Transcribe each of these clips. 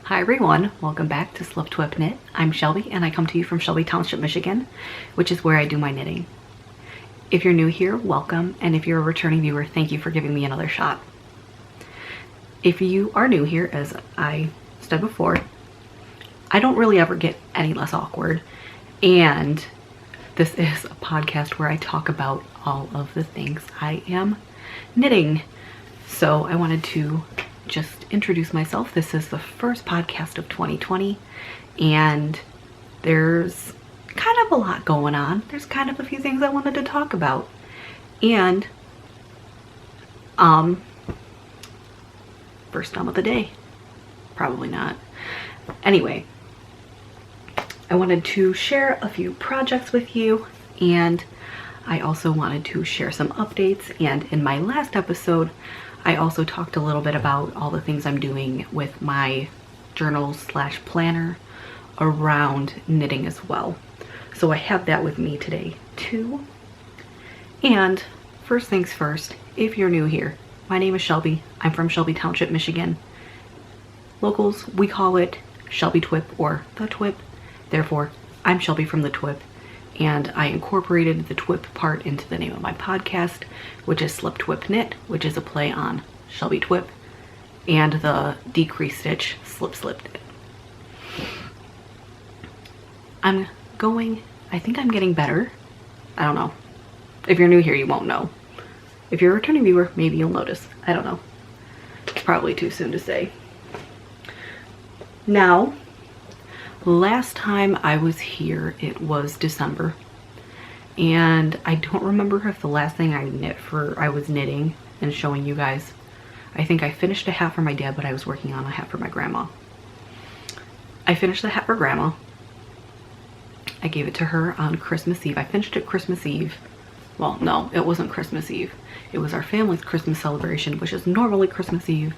Hi everyone, welcome back to SlipTwpKnit. I'm Shelby and I come to you from Shelby Township, Michigan, which is where I do my knitting. If you're new here, welcome, and if you're a returning viewer, thank you for giving me another shot. If you are new here, as I said before, I don't really ever get any less awkward, and this is a podcast where I talk about all of the things I am knitting. So I wanted to just introduce myself. This is the first podcast of 2020 and there's kind of a lot going on. There's kind of a few things I wanted to talk about. And first time of the day. Probably not. Anyway, I wanted to share a few projects with you, and I also wanted to share some updates. And in my last episode I also talked a little bit about all the things I'm doing with my journal / planner around knitting as well. So I have that with me today too. And first things first, if you're new here, my name is Shelby. I'm from Shelby Township, Michigan. Locals, we call it Shelby Twp or the Twipp. Therefore, I'm Shelby from the Twipp, and I incorporated the Twipp part into the name of my podcast, which is SlipTwpKnit, which is a play on Shelby Twp, and the decrease stitch SlipKnit. I think I'm getting better. I don't know. If you're new here, you won't know. If you're a returning viewer, maybe you'll notice. I don't know. It's probably too soon to say. Now, last time I was here, it was December, and I don't remember if the last thing I was knitting and showing you guys. I think I finished a hat for my dad, but I was working on a hat for my grandma. I finished the hat for grandma. I gave it to her on Christmas Eve. I finished it Christmas Eve. Well, no, it wasn't Christmas Eve. It was our family's Christmas celebration, which is normally Christmas Eve,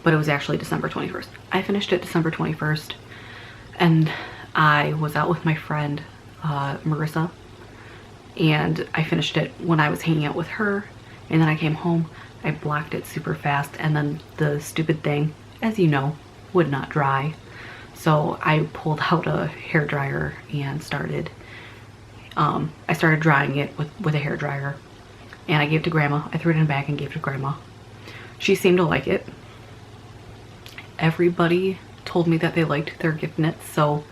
but it was actually December 21st. I finished it December 21st. And I was out with my friend, Marissa, and I finished it when I was hanging out with her, and then I came home, I blocked it super fast, and then the stupid thing, as you know, would not dry. So I pulled out a hairdryer and started drying it with a hairdryer, and I gave it to Grandma. I threw it in a bag and gave it to Grandma. She seemed to like it. Everybody told me that they liked their gift knits, so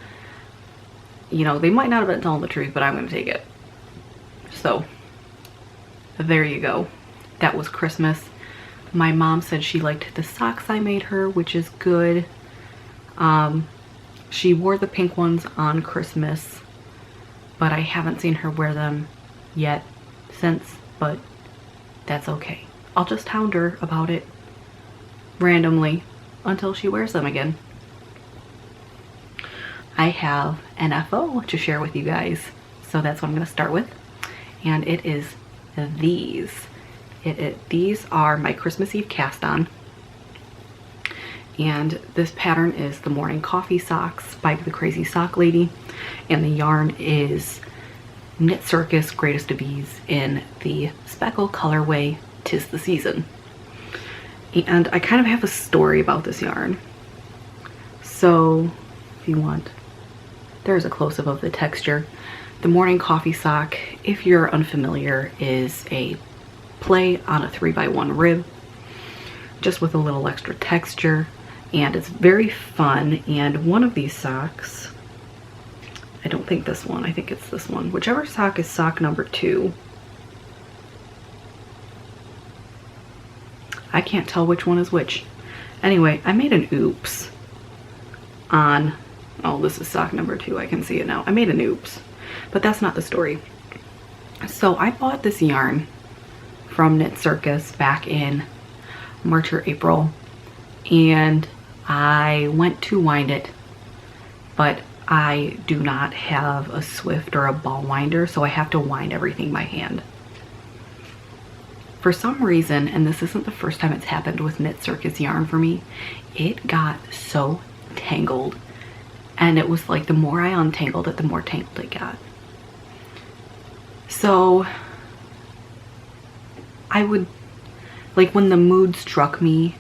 you know, they might not have been telling the truth, but I'm gonna take it. So there you go. That was Christmas. My mom said she liked the socks I made her, which is good. She wore the pink ones on Christmas, but I haven't seen her wear them yet since, but that's okay. I'll just hound her about it randomly until she wears them again. I have an FO to share with you guys, so that's what I'm going to start with, and it is these. These are my Christmas Eve cast on, and this pattern is the Morning Coffee Socks by the Crazy Sock Lady, and the yarn is KnitCircus Greatest of Ease in the Speckle colorway 'Tis the Season. And I kind of have a story about this yarn, so if you want, there's a close-up of the texture. The Morning Coffee Sock, if you're unfamiliar, is a play on a 3x1 rib, just with a little extra texture, and it's very fun. And one of these socks, I don't think this one, I think it's this one, whichever sock is sock number 2. I can't tell which one is which. Anyway, I made an oops on, oh, this is sock number 2, I can see it now. I made an oops, but that's not the story. So I bought this yarn from KnitCircus back in March or April, and I went to wind it, but I do not have a Swift or a ball winder, so I have to wind everything by hand. For some reason, and this isn't the first time it's happened with KnitCircus yarn for me, it got so tangled, and it was like the more I untangled it, the more tangled it got. So I would, like, when the mood struck me,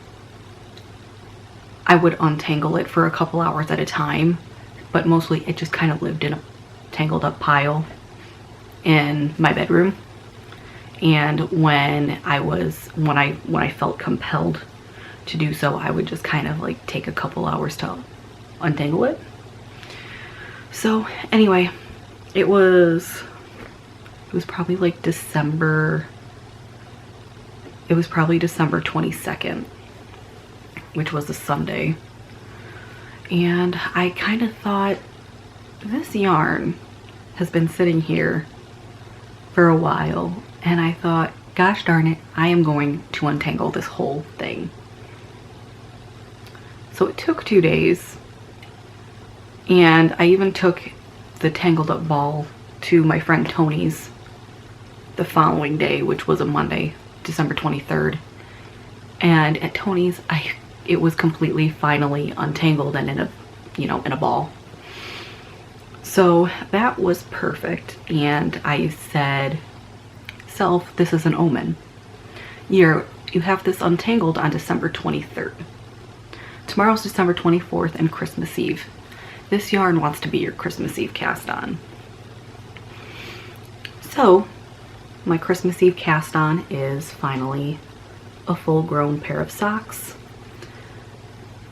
I would untangle it for a couple hours at a time, but mostly it just kind of lived in a tangled up pile in my bedroom. And when I felt compelled to do so, I would just kind of like take a couple hours to untangle it. So anyway, it was probably like December, it was probably December 22nd, which was a Sunday. And I kind of thought, this yarn has been sitting here for a while, and I thought, gosh darn it, I am going to untangle this whole thing. So it took 2 days, and I even took the tangled up ball to my friend Tony's the following day, which was a Monday, December 23rd. And at Tony's, it was completely finally untangled and in a ball. So that was perfect. And I said, self, this is an omen. You have this untangled on December 23rd. Tomorrow's December 24th and Christmas Eve. This yarn wants to be your Christmas Eve cast on. So my Christmas Eve cast on is finally a full grown pair of socks,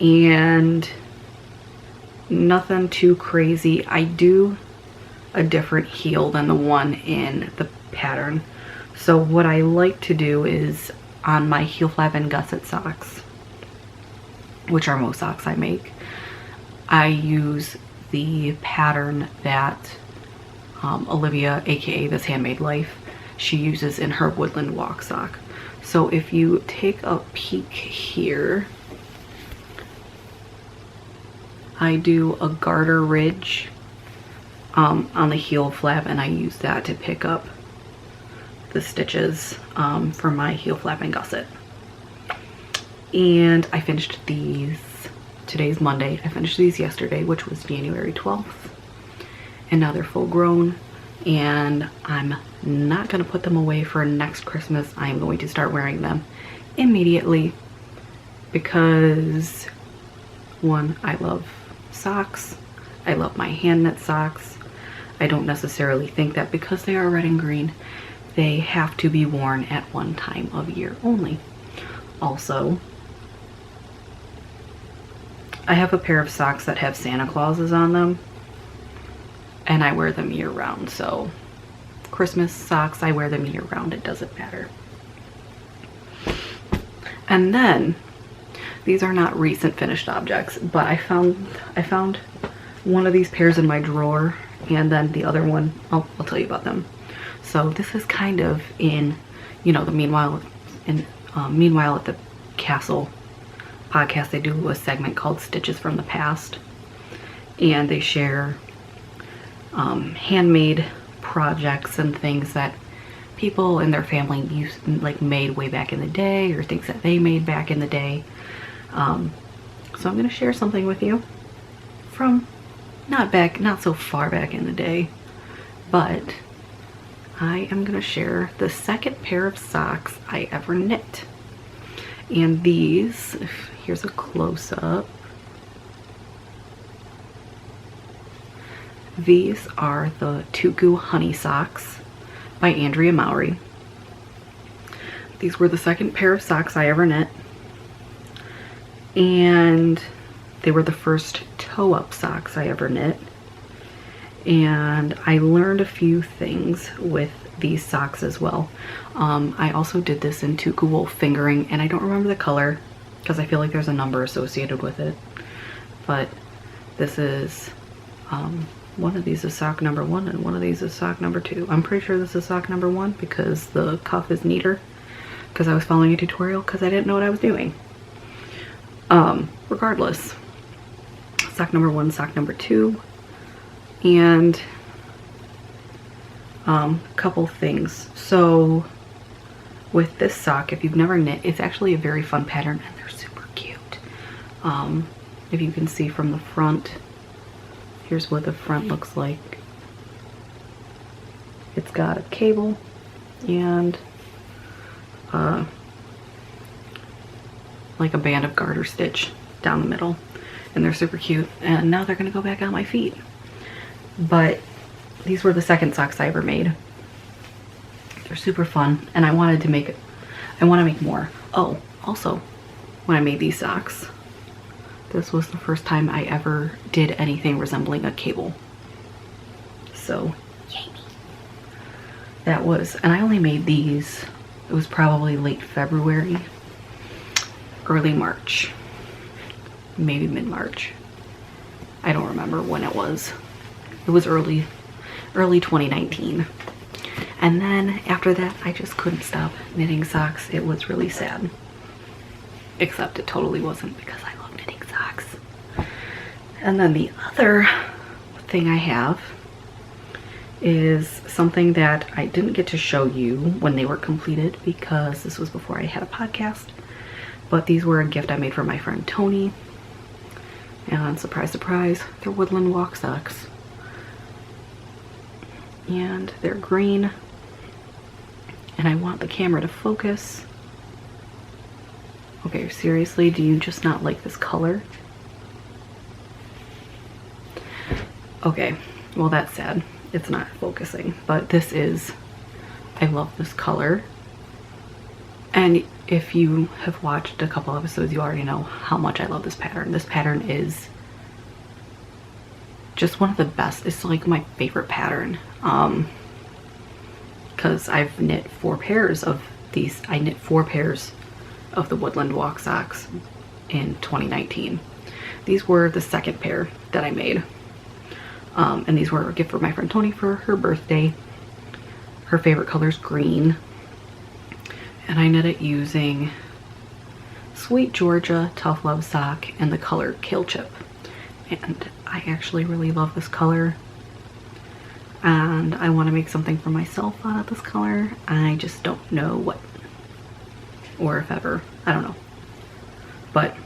and nothing too crazy. I do a different heel than the one in the pattern. So what I like to do is on my heel flap and gusset socks, which are most socks I make, I use the pattern that Olivia, aka This Handmade Life, she uses in her Woodland walk sock. So if you take a peek here, I do a garter ridge on the heel flap, and I use that to pick up the stitches for my heel flap and gusset. And I finished these, today's Monday, I finished these yesterday, which was January 12th. And now they're full grown, and I'm not gonna put them away for next Christmas. I'm going to start wearing them immediately because, one, I love socks. I love my hand knit socks. I don't necessarily think that because they are red and green, they have to be worn at one time of year only. Also, I have a pair of socks that have Santa Clauses on them, and I wear them year round. So Christmas socks, I wear them year round, it doesn't matter. And then these are not recent finished objects, but I found one of these pairs in my drawer, and then the other one, I'll tell you about them. So this is kind of in, the Meanwhile at the Castle podcast, they do a segment called Stitches from the Past, and they share handmade projects and things that people in their family made way back in the day, or things that they made back in the day. So I'm going to share something with you from not so far back in the day, but I am going to share the second pair of socks I ever knit. And these, here's a close-up. These are the Tuku Honey Socks by Andrea Mowry. These were the second pair of socks I ever knit, and they were the first toe-up socks I ever knit. And I learned a few things with these socks as well. I also did this in Tuku wool fingering, and I don't remember the color because I feel like there's a number associated with it. But this is, one of these is sock number 1 and one of these is sock number 2. I'm pretty sure this is sock number 1 because the cuff is neater, because I was following a tutorial because I didn't know what I was doing. Regardless, sock number 1, sock number 2, and couple things. So with this sock, if you've never knit, it's actually a very fun pattern, and they're super cute. If you can see from the front, here's what the front looks like. It's got a cable and like a band of garter stitch down the middle, and they're super cute, and now they're gonna go back on my feet. But these were the second socks I ever made. They're super fun, and I want to make more. Oh, also, when I made these socks, this was the first time I ever did anything resembling a cable. So, yay me. That was, and I only made these, it was probably late February, early March, maybe mid-March. I don't remember when it was. It was early 2019. And then after that, I just couldn't stop knitting socks. It was really sad. Except it totally wasn't, because I love knitting socks. And then the other thing I have is something that I didn't get to show you when they were completed, because this was before I had a podcast. But these were a gift I made for my friend Tony. And surprise, surprise, they're Woodland walk socks. And they're green. And I want the camera to focus. Okay, seriously, do you just not like this color? Okay, well that's sad. It's not focusing, but this is, I love this color. And if you have watched a couple episodes, you already know how much I love this pattern. This pattern is just one of the best. It's like my favorite pattern. Because I've knit 4 pairs of these. I knit 4 pairs of the Woodland walk socks in 2019. These were the second pair that I made. And these were a gift for my friend Tony for her birthday. Her favorite color is green. And I knit it using Sweet Georgia Tough Love sock and the color Kill Chip. And I actually really love this color. And I want to make something for myself out of this color. I just don't know what, or if ever, I don't know. But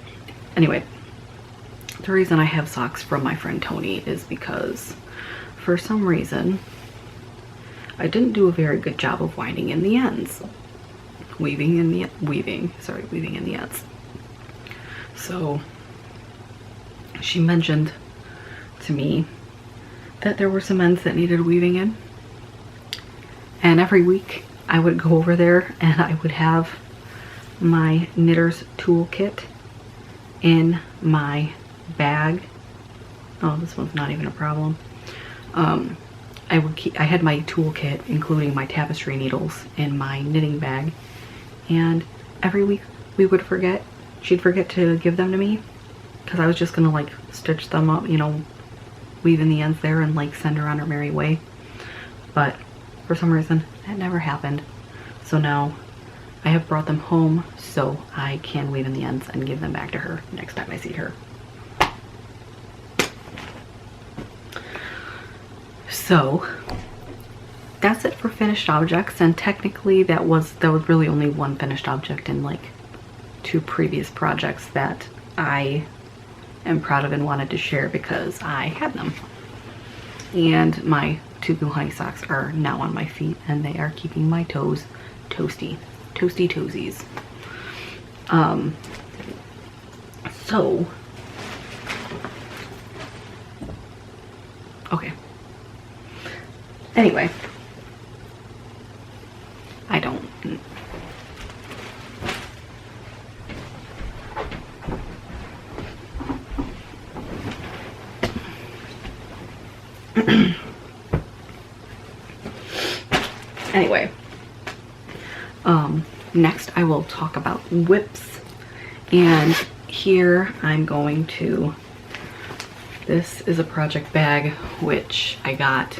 anyway, the reason I have socks from my friend Tony is because for some reason I didn't do a very good job of winding in the ends. Weaving in the ends. So she mentioned to me that there were some ends that needed weaving in, and every week I would go over there and I would have my knitter's toolkit in my bag. Oh, this one's not even a problem. I had my toolkit, including my tapestry needles, in my knitting bag, and every week she'd forget to give them to me, because I was just gonna like stitch them up, you know, weave in the ends there and like send her on her merry way. But for some reason that never happened. So now I have brought them home so I can weave in the ends and give them back to her next time I see her. So that's it for finished objects, and technically that was really only one finished object in like 2 previous projects that I am proud of and wanted to share because I had them. And my 2 blue honey socks are now on my feet, and they are keeping my toes toasty toesies. So okay, anyway, I don't anyway, next I will talk about whips, and here I'm going to, this is a project bag which I got,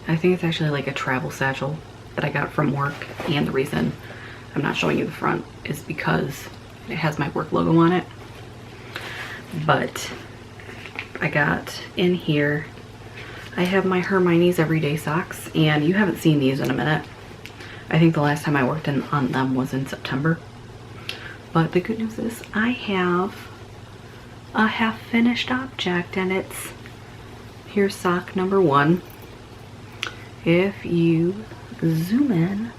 I think it's actually like a travel satchel that I got from work, and the reason I'm not showing you the front is because it has my work logo on it. But I got in here, I have my Hermiones everyday socks, and you haven't seen these in a minute. I think the last time I worked on them was in September. But the good news is I have a half finished object, and it's, here's sock number 1. If you zoom in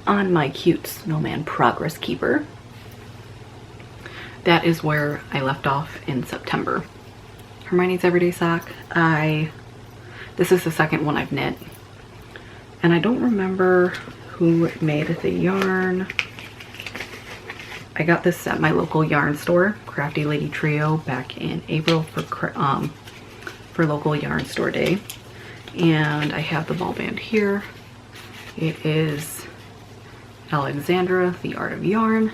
on my cute snowman progress keeper, that is where I left off in September. Hermione's Everyday Sock. This is the second one I've knit. And I don't remember who made the yarn. I got this at my local yarn store, Crafty Lady Trio, back in April for local yarn store day. And I have the ball band here. It is Alexandra, The Art of Yarn,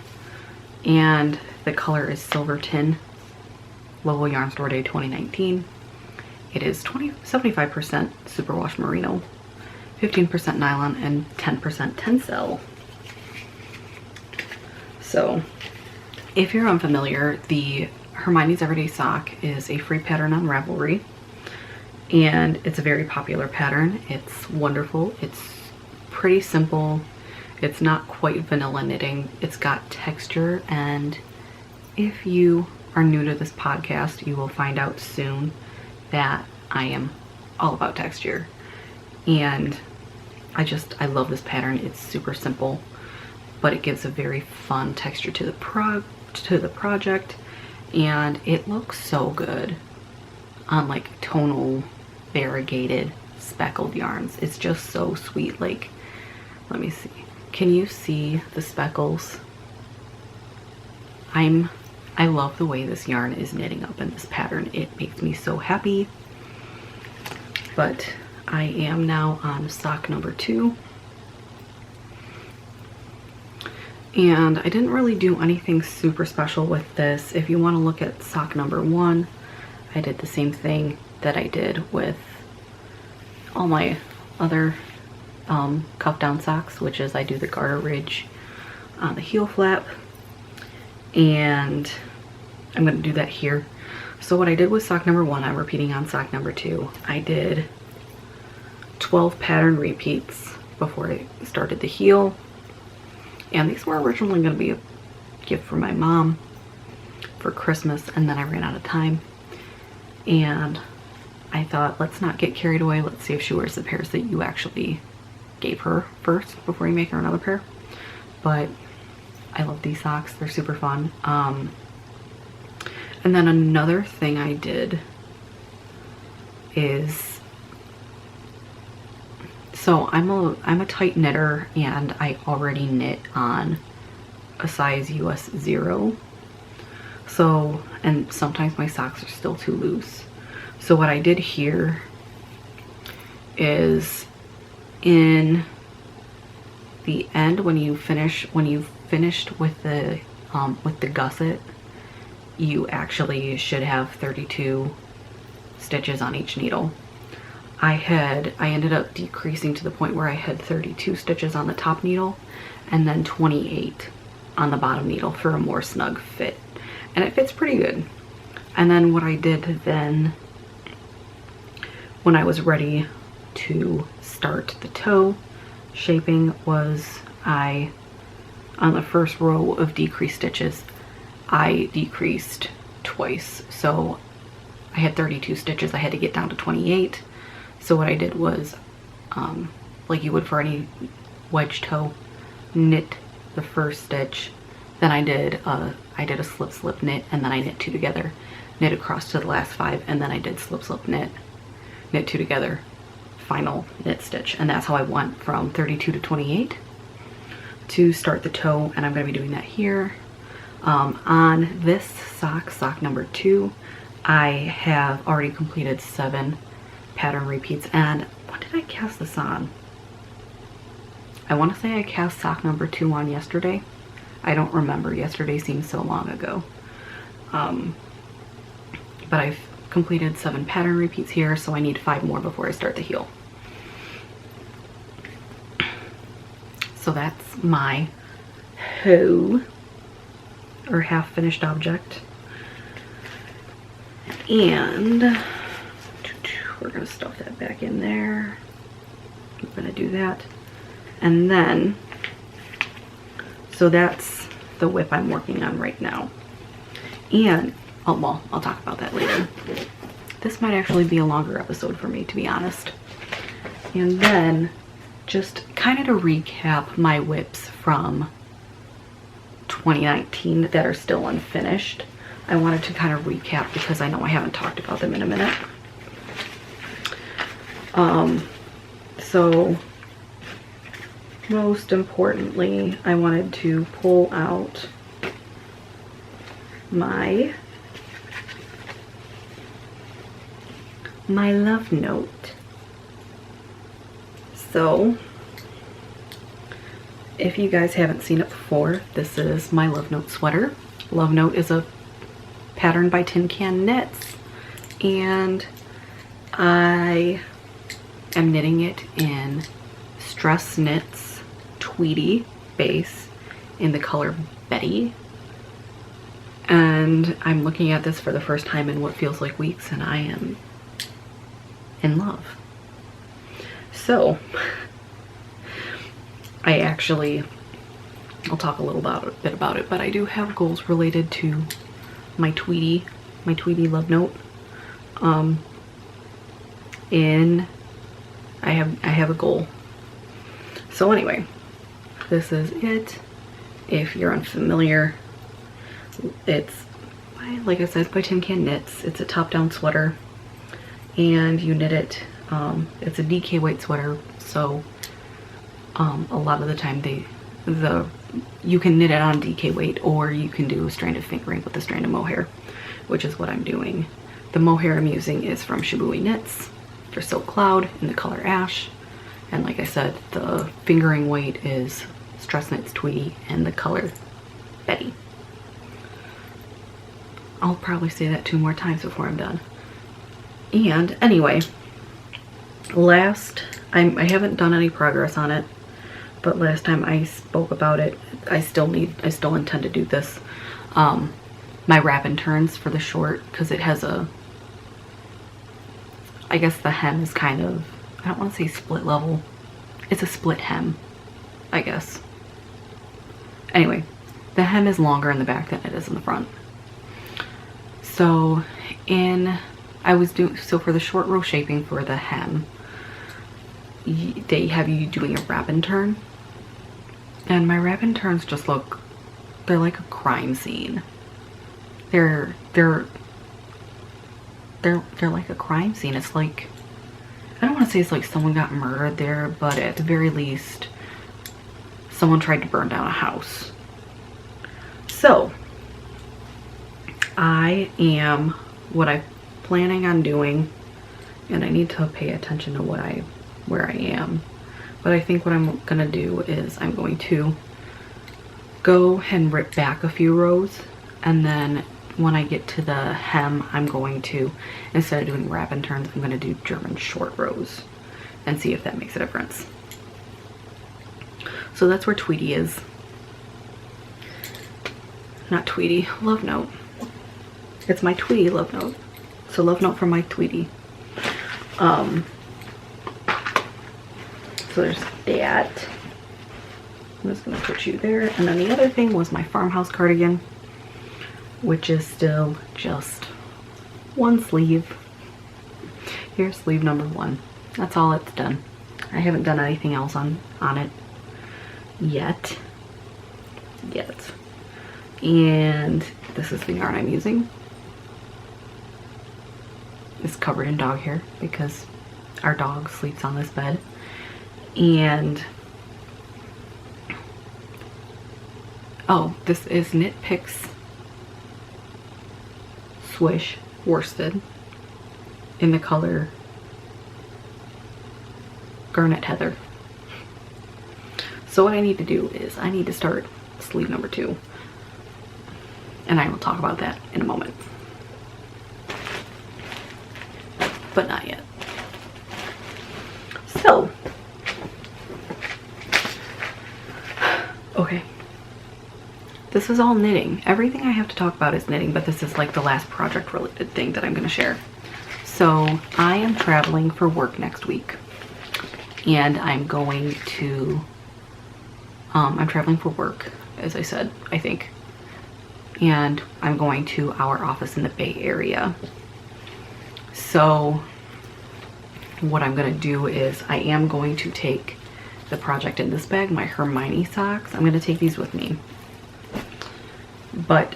and the color is Silverton, local yarn store day 2019. It is 75% superwash merino, 15% nylon, and 10% tencel. So if you're unfamiliar, the Hermione's Everyday Sock is a free pattern on Ravelry, and it's a very popular pattern. It's wonderful. It's pretty simple. It's not quite vanilla knitting. It's got texture, and if you are new to this podcast, you will find out soon that I am all about texture. And I love this pattern. It's super simple, but it gives a very fun texture to the project, and it looks so good on like tonal variegated speckled yarns. It's just so sweet. Like, let me see, can you see the speckles? I love the way this yarn is knitting up in this pattern. It makes me so happy. But I am now on sock number 2. And I didn't really do anything super special with this. If you want to look at sock number 1, I did the same thing that I did with all my other cuff down socks, which is I do the garter ridge on the heel flap, and I'm going to do that here. So what I did with sock number 1, I'm repeating on sock number 2. I did 12 pattern repeats before I started the heel, and these were originally going to be a gift for my mom for Christmas, and then I ran out of time, and I thought, let's not get carried away. Let's see if she wears the pairs that you actually gave her first before you make her another pair. But I love these socks. They're super fun. And then another thing I did is, so I'm a tight knitter, and I already knit on a size US 0. So, and sometimes my socks are still too loose. So what I did here is in the end, when you've finished with the gusset, you actually should have 32 stitches on each needle. I ended up decreasing to the point where I had 32 stitches on the top needle and then 28 on the bottom needle for a more snug fit, and it fits pretty good. And then what I did then, when I was ready to start the toe shaping, was on the first row of decreased stitches, I decreased twice. So I had 32 stitches, I had to get down to 28. So what I did was, like you would for any wedge toe, knit the first stitch, then I did a slip knit, and then I knit 2 together, knit across to the last 5, and then I did slip knit, knit 2 together, final knit stitch. And that's how I went from 32 to 28 to start the toe, and I'm going to be doing that here. On this sock number 2, I have already completed 7 pattern repeats. And when did I cast this on? I want to say I cast sock number 2 on yesterday. I don't remember. Yesterday seems so long ago. But I've completed 7 pattern repeats here, so I need 5 more before I start the heel. So that's my hoe, or half finished object. And we're gonna stuff that back in there. I'm gonna do that. And then, so that's the whip I'm working on right now. And, oh well, I'll talk about that later. This might actually be a longer episode for me, to be honest. And then, just kind of to recap my whips from 2019 that are still unfinished. I wanted to kind of recap because I know I haven't talked about them in a minute. So most importantly, I wanted to pull out my love note. So if you guys haven't seen it before, this is my love note sweater. Love note is a pattern by Tin Can Knits, and I am knitting it in Stress Knits Tweedy base in the color Betty. And I'm looking at this for the first time in what feels like weeks, and I am in love. So I'll talk a little bit about it, but I do have goals related to my Tweety love note. I have a goal. So anyway, this is it. If you're unfamiliar, it's, like I said, by Tin Can Knits. It's a top-down sweater, and you knit it. It's a DK weight sweater, so a lot of the time you can knit it on DK weight, or you can do a strand of fingering with a strand of mohair, which is what I'm doing. The mohair I'm using is from Shelby Knits. They're Silk Cloud in the color Ash, and like I said, the fingering weight is Stress Knits Tweedy in the color Betty. I'll probably say that 2 more times before I'm done. And anyway, I haven't done any progress on it, but last time I spoke about it, I still intend to do this. My wrap and turns for the short, because it has I guess the hem is kind of, I don't want to say split level. It's a split hem, I guess. Anyway, the hem is longer in the back than it is in the front. So for the short row shaping for the hem, they have you doing a wrap and turn. And my wrap and turns just they're like a crime scene. They're like a crime scene. It's like, I don't want to say it's like someone got murdered there, but at the very least, someone tried to burn down a house. So, what I'm planning on doing, and I need to pay attention to where I am, but I think what I'm gonna do is I'm going to go and rip back a few rows, and then when I get to the hem, I'm going to, instead of doing wrap and turns, I'm gonna do German short rows and see if that makes a difference. So that's where Tweety is. Not Tweety, love note. It's my Tweety love note. So love note from my Tweety. So there's that. I'm just gonna put you there. And then the other thing was my farmhouse cardigan, which is still just one sleeve. Here's sleeve number 1. That's all it's done. I haven't done anything else on it yet. And this is the yarn I'm using. It's covered in dog hair because our dog sleeps on this bed. And oh, this is Knit Picks Swish worsted in the color Garnet Heather. So what I need to do is I need to start sleeve number 2, and I will talk about that in a moment, but not yet. So okay, this is all knitting. Everything I have to talk about is knitting, but this is like the last project related thing that I'm going to share. So I am traveling for work next week, and I'm going to I'm traveling for work, as I said, I think, and I'm going to our office in the Bay Area. So what I'm going to do is I am going to take the project in this bag, my Hermione socks. I'm going to take these with me. but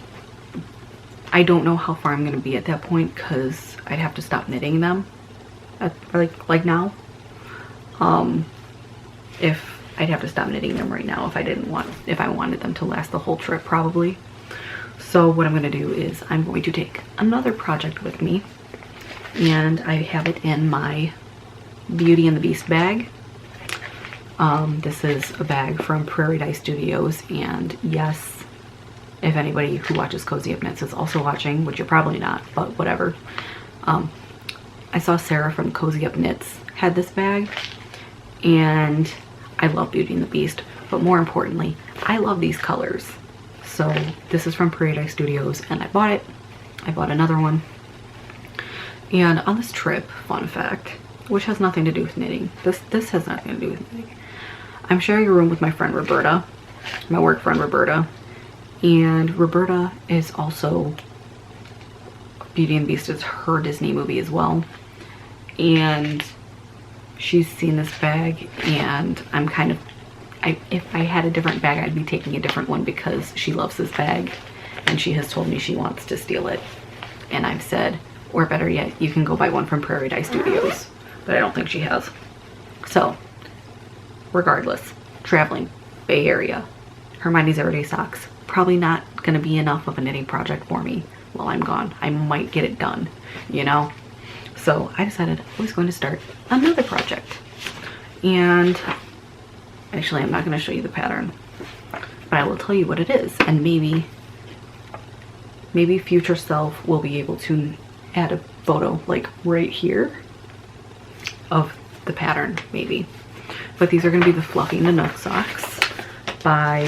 I don't know how far I'm going to be at that point because I'd have to stop knitting them at, like now. If I'd have to stop knitting them right now if I wanted them to last the whole trip probably. So what I'm going to do is I'm going to take another project with me, and I have it in my Beauty and the Beast bag. This is a bag from Prairie Dye Studios, and yes, if anybody who watches Cozy Up Knits is also watching, which you're probably not, but whatever. I saw Sarah from Cozy Up Knits had this bag, and I love Beauty and the Beast, but more importantly, I love these colors. So this is from Prairie Dye Studios, and I bought it. I bought another one. And on this trip, fun fact, which has nothing to do with knitting. This has nothing to do with knitting. I'm sharing a room with my friend Roberta, my work friend Roberta. And Roberta is also, Beauty and the Beast is her Disney movie as well. And she's seen this bag, and I'm kind of, if I had a different bag, I'd be taking a different one because she loves this bag and she has told me she wants to steal it. And I've said, or better yet, you can go buy one from Prairie Dye Studios, but I don't think she has. So regardless, traveling, Bay Area, Hermiones Everyday Socks, probably not going to be enough of a knitting project for me while I'm gone. I might get it done, you know? So I decided I was going to start another project. And actually, I'm not going to show you the pattern, but I will tell you what it is. And maybe future self will be able to add a photo like right here of the pattern, maybe. But these are going to be the Fluffy Nanook socks by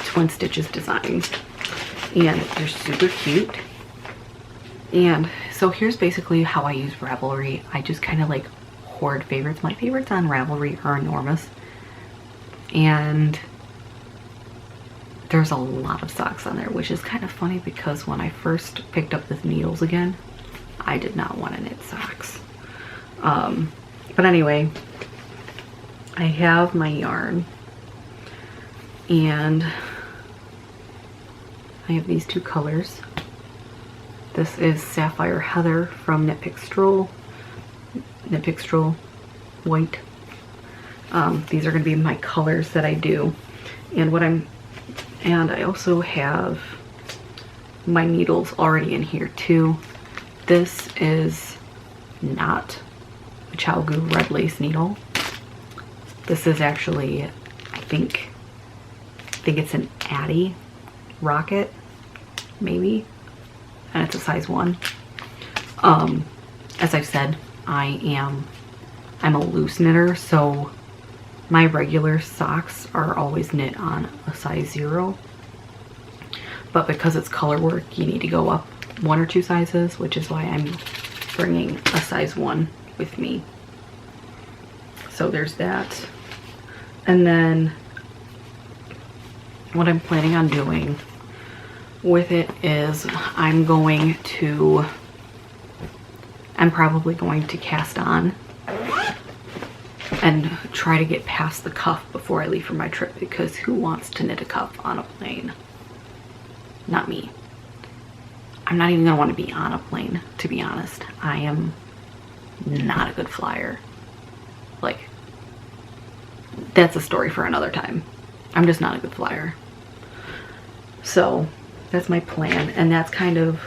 Twin Stitches Designs, and they're super cute. And so here's basically how I use Ravelry. I just kind of like hoard favorites. My favorites on Ravelry are enormous, and there's a lot of socks on there, which is kind of funny because when I first picked up the needles again, I did not want to knit socks. But anyway, I have my yarn, and I have these two colors. This is Sapphire Heather from Knitpick Stroll White. These are going to be my colors that I do, and I also have my needles already in here too. This is not a Chalgu red lace needle. This is actually, I think it's an Addi Rocket, maybe, and it's a size 1. As I've said, I'm a loose knitter, so my regular socks are always knit on a size 0. But because it's color work, you need to go up 1 or 2 sizes, which is why I'm bringing a size 1 with me. So there's that. And then what I'm planning on doing with it is I'm probably going to cast on and try to get past the cuff before I leave for my trip, because who wants to knit a cuff on a plane? Not me. I'm not even gonna want to be on a plane, to be honest. I am not a good flyer. Like, that's a story for another time. I'm just not a good flyer. So that's my plan, and that's kind of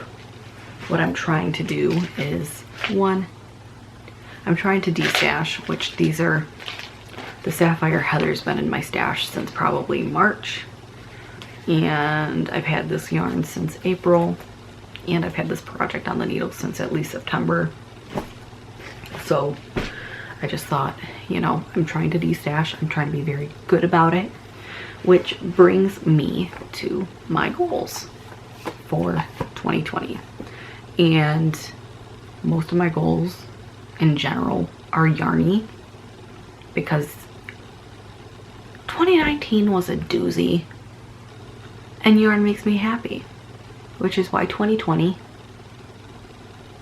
what I'm trying to do is, one, I'm trying to de-stash, which these are, the Sapphire Heather's been in my stash since probably March, and I've had this yarn since April, and I've had this project on the needle since at least September. So I just thought, you know, I'm trying to de-stash, I'm trying to be very good about it, which brings me to my goals for 2020. And most of my goals in general are yarny, because 2019 was a doozy and yarn makes me happy, which is why 2020,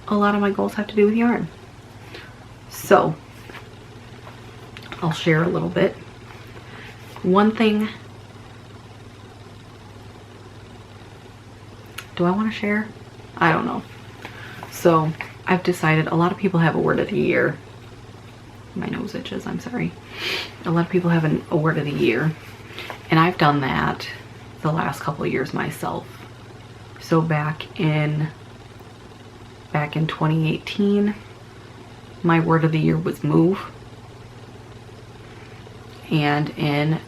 a lot of my goals have to do with yarn. So I'll share a little bit. One thing Do I want to share? I don't know. So I've decided, a lot of people have a word of the year. My nose itches, I'm sorry. A lot of people have a word of the year, and I've done that the last couple of years myself. So back in 2018, my word of the year was move. And in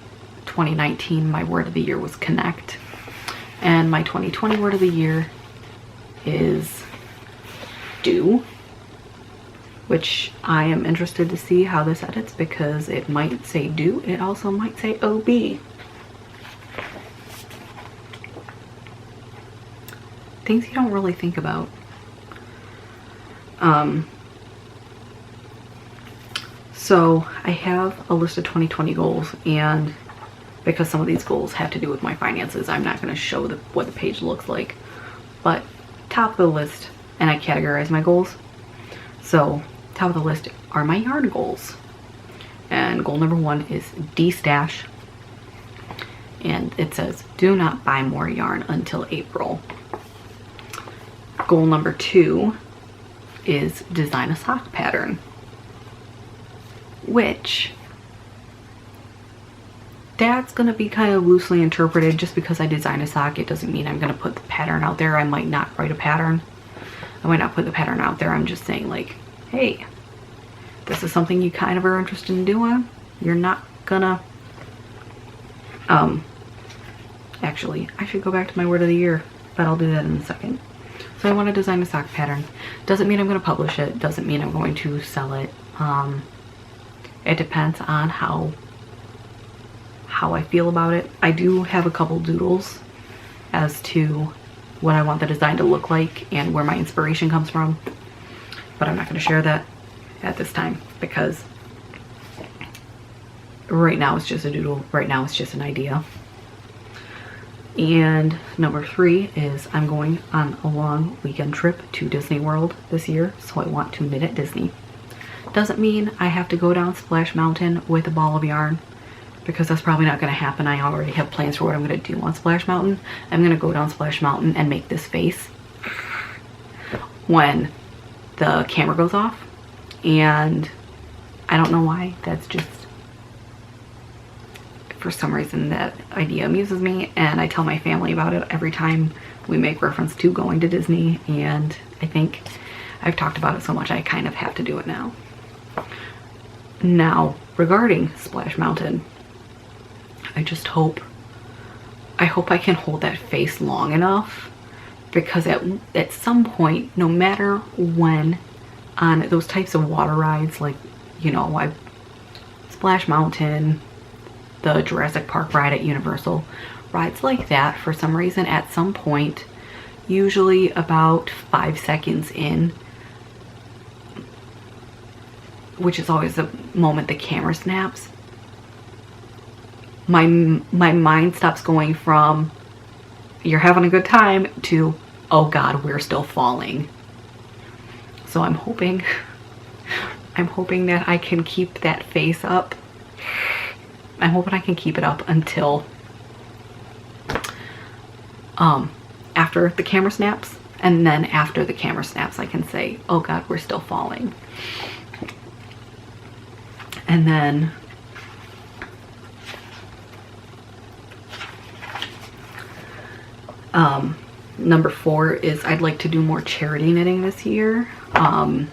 2019, my word of the year was connect. And my 2020 word of the year is do, which I am interested to see how this edits, because it might say do, it also might say OB. Things you don't really think about. So I have a list of 2020 goals, and because some of these goals have to do with my finances, I'm not going to show what the page looks like. But top of the list, and I categorize my goals. So top of the list are my yarn goals. And goal number 1 is de-stash. And it says, do not buy more yarn until April. Goal number 2 is design a sock pattern. Which, that's going to be kind of loosely interpreted. Just because I design a sock, it doesn't mean I'm going to put the pattern out there. I might not write a pattern. I might not put the pattern out there. I'm just saying, like, hey, this is something you kind of are interested in doing. You're not gonna, actually, I should go back to my word of the year, but I'll do that in a second. So I want to design a sock pattern. Doesn't mean I'm going to publish it. Doesn't mean I'm going to sell it. It depends on how I feel about it. I do have a couple doodles as to what I want the design to look like and where my inspiration comes from, but I'm not going to share that at this time, because right now it's just a doodle. Right now it's just an idea. And number 3 is I'm going on a long weekend trip to Disney World this year, so I want to knit at Disney. Doesn't mean I have to go down Splash Mountain with a ball of yarn, because that's probably not going to happen. I already have plans for what I'm going to do on Splash Mountain. I'm going to go down Splash Mountain and make this face when the camera goes off, and I don't know why. That's just, for some reason, that idea amuses me, and I tell my family about it every time we make reference to going to Disney, and I think I've talked about it so much I kind of have to do it now. Now, regarding Splash Mountain, I hope I can hold that face long enough, because at some point, no matter when, on those types of water rides, like, you know, Splash Mountain, the Jurassic Park ride at Universal, rides like that, for some reason, at some point, usually about 5 seconds in, which is always the moment the camera snaps, my mind stops going from you're having a good time to, oh God, we're still falling. So I'm hoping that I can keep that face up. I'm hoping I can keep it up until after the camera snaps, and then after the camera snaps I can say, oh God, we're still falling. And then number 4 is I'd like to do more charity knitting this year. And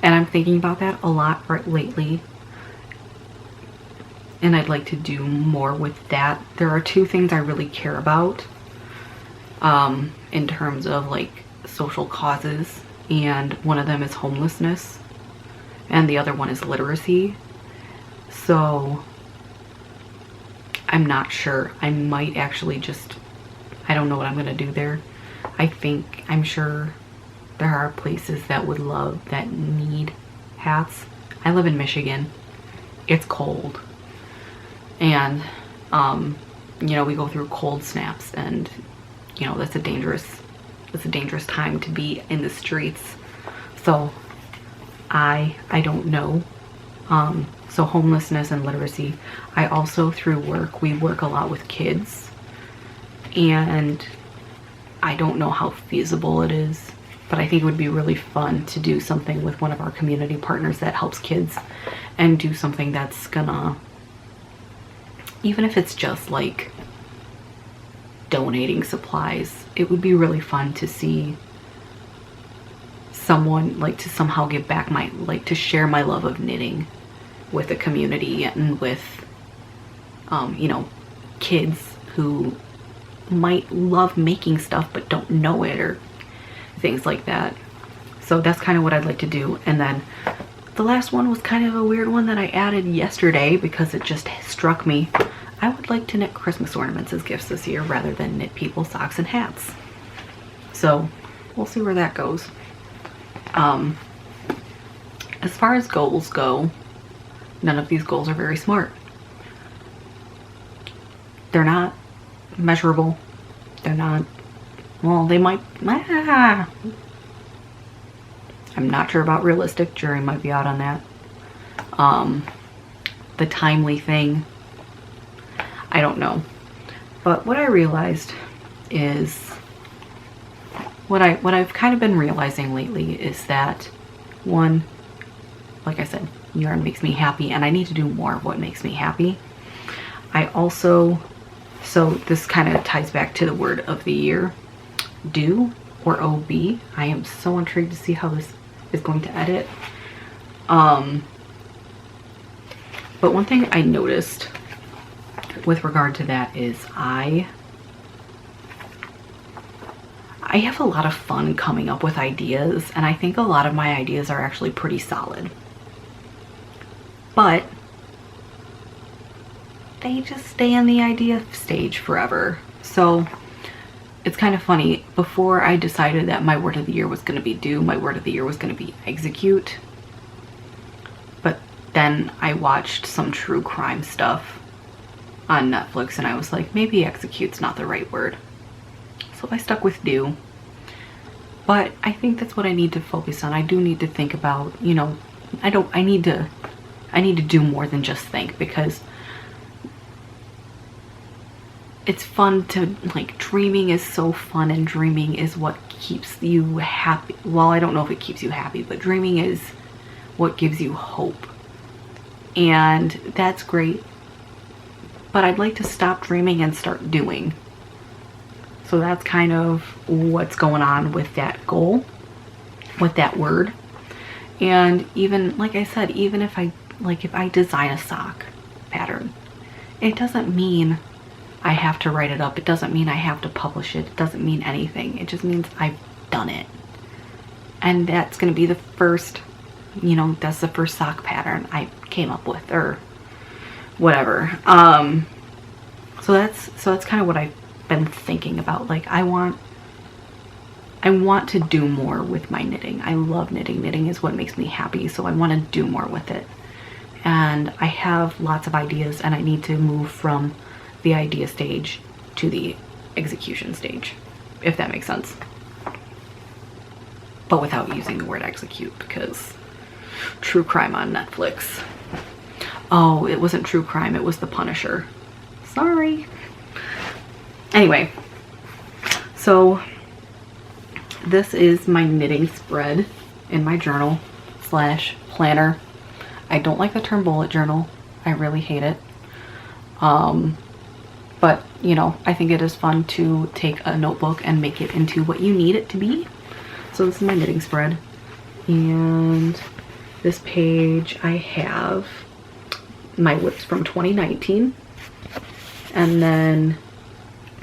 I'm thinking about that a lot lately. And I'd like to do more with that. There are 2 things I really care about in terms of like social causes, and one of them is homelessness and the other one is literacy. So I'm not sure. I might actually just, I don't know what I'm gonna do there. I'm sure there are places that would love, that need hats. I live in Michigan. It's cold. And, you know, we go through cold snaps, and, you know, that's a dangerous time to be in the streets. So I don't know. So homelessness and literacy. I also, through work, we work a lot with kids, and I don't know how feasible it is, but I think it would be really fun to do something with one of our community partners that helps kids, and do something that's gonna, even if it's just like donating supplies, it would be really fun to see someone, like, to somehow give back my, like, to share my love of knitting with the community and with you know, kids who might love making stuff but don't know it, or things like that. So that's kind of what I'd like to do. And then the last one was kind of a weird one that I added yesterday because it just struck me. I would like to knit Christmas ornaments as gifts this year rather than knit people socks and hats. So we'll see where that goes. As far as goals go, none of these goals are very smart. They're not measurable. They're not, well, they might, I'm not sure about realistic. Jury might be out on that. The timely thing, I don't know. But what I realized is, what I've kind of been realizing lately is that, one, like I said, yarn makes me happy, and I need to do more of what makes me happy. I also, so this kind of ties back to the word of the year, do, or OB. I am so intrigued to see how this is going to edit. But one thing I noticed with regard to that is I have a lot of fun coming up with ideas, and I think a lot of my ideas are actually pretty solid. But they just stay in the idea stage forever. So it's kind of funny. Before I decided that my word of the year was going to be do, my word of the year was going to be execute. But then I watched some true crime stuff on Netflix, and I was like, maybe execute's not the right word. So I stuck with do. But I think that's what I need to focus on. I do need to think about, you know, I need to do more than just think, because it's fun to, like, dreaming is so fun, and dreaming is what keeps you happy. Well, I don't know if it keeps you happy, but dreaming is what gives you hope. And that's great. But I'd like to stop dreaming and start doing. So that's kind of what's going on with that goal, with that word. And even, like I said, even if I design a sock pattern, it doesn't mean I have to write it up. It doesn't mean I have to publish it. It doesn't mean anything. It just means I've done it. And that's going to be the first, you know, that's the first sock pattern I came up with, or whatever. So that's kind of what I've been thinking about. Like, I want to do more with my knitting. I love knitting. Knitting is what makes me happy, so I want to do more with it. And I have lots of ideas, and I need to move from the idea stage to the execution stage, if that makes sense. But without using the word execute, because true crime on Netflix. Oh, it wasn't true crime, it was The Punisher. Sorry. Anyway, so this is my knitting spread in my journal / planner. I don't like the term bullet journal. I really hate it. But, you know, I think it is fun to take a notebook and make it into what you need it to be. So this is my knitting spread. And this page I have my whips from 2019. And then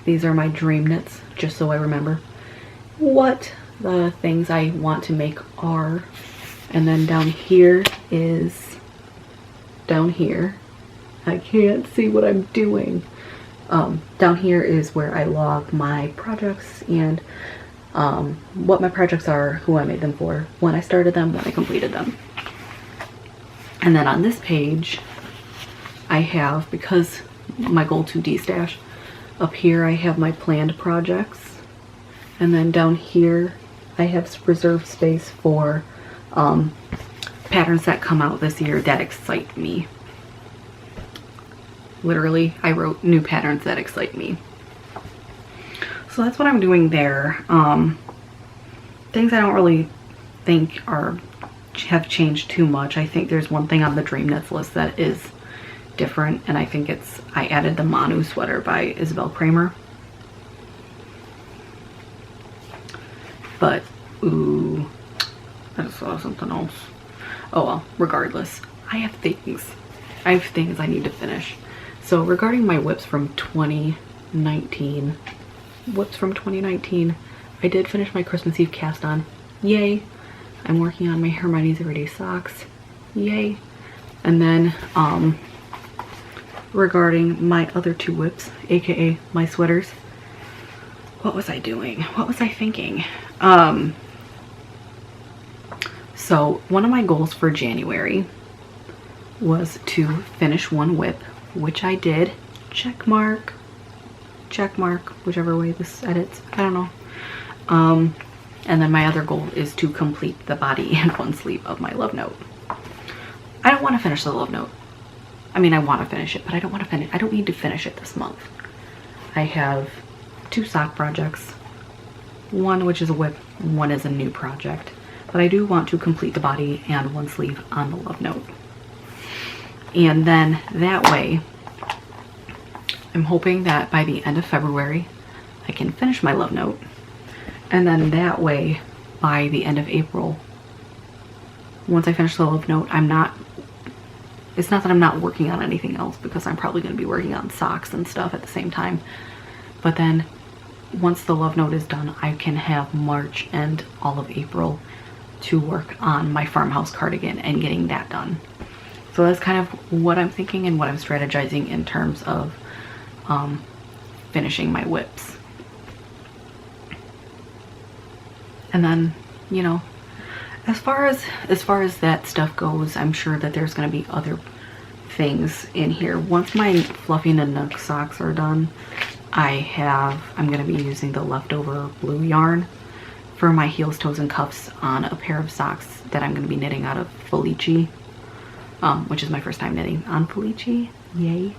these are my dream knits, just so I remember what the things I want to make are. And then down here is, I can't see what I'm doing. Down here is where I log my projects and what my projects are, who I made them for, when I started them, when I completed them. And then on this page I have, because my goal 2D stash, up here I have my planned projects, and then down here I have reserved space for patterns that come out this year that excite me. Literally, I wrote new patterns that excite me. So that's what I'm doing there. Things I don't really think have changed too much. I think there's one thing on the Dream Knits list that is different, and I think I added the Manu sweater by Isabel Kramer. But, ooh, I just saw something else. Oh well, regardless, I have things I need to finish. So regarding my whips from 2019, I did finish my Christmas Eve cast on. Yay. I'm working on my Hermiones Everyday Socks. Yay. And then regarding my other 2 whips, aka my sweaters, what was I doing? What was I thinking? So one of my goals for January was to finish 1 whip, which I did. Check mark, whichever way this edits, I don't know. And then my other goal is to complete the body and 1 sleeve of my love note. I don't want to finish the love note. I mean, I want to finish it, but I don't need to finish it this month. I have 2 sock projects, 1 which is a whip, 1 is a new project. But I do want to complete the body and 1 sleeve on the love note. And then that way, I'm hoping that by the end of February, I can finish my love note. And then that way, by the end of April, once I finish the love note, it's not that I'm not working on anything else, because I'm probably going to be working on socks and stuff at the same time. But then once the love note is done, I can have March and all of April to work on my farmhouse cardigan and getting that done. So that's kind of what I'm thinking and what I'm strategizing in terms of finishing my whips. And then, you know, as far as that stuff goes, I'm sure that there's going to be other things in here. Once my Fluffy Nanook socks are done, I'm going to be using the leftover blue yarn for my heels, toes, and cuffs on a pair of socks that I'm going to be knitting out of Felici, which is my first time knitting on Felici. Yay.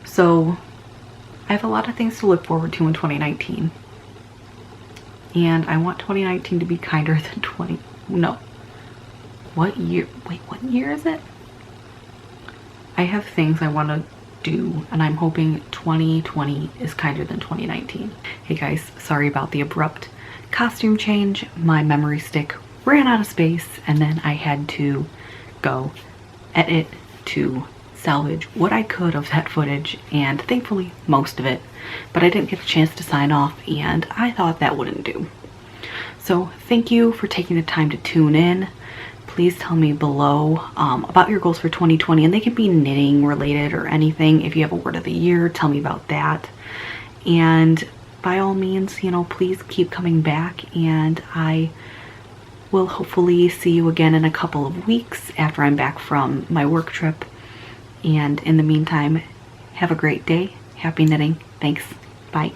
So I have a lot of things to look forward to in 2019. And I want 2019 to be kinder than what year? Wait, what year is it? I have things I want to do, and I'm hoping 2020 is kinder than 2019. Hey guys, sorry about the abrupt costume change. My memory stick ran out of space, and then I had to go edit to salvage what I could of that footage, and thankfully most of it, but I didn't get a chance to sign off, and I thought that wouldn't do. So thank you for taking the time to tune in. Please tell me below about your goals for 2020, and they can be knitting related or anything. If you have a word of the year, tell me about that. And by all means, you know, please keep coming back, and I will hopefully see you again in a couple of weeks after I'm back from my work trip. And in the meantime, have a great day. Happy knitting. Thanks. Bye.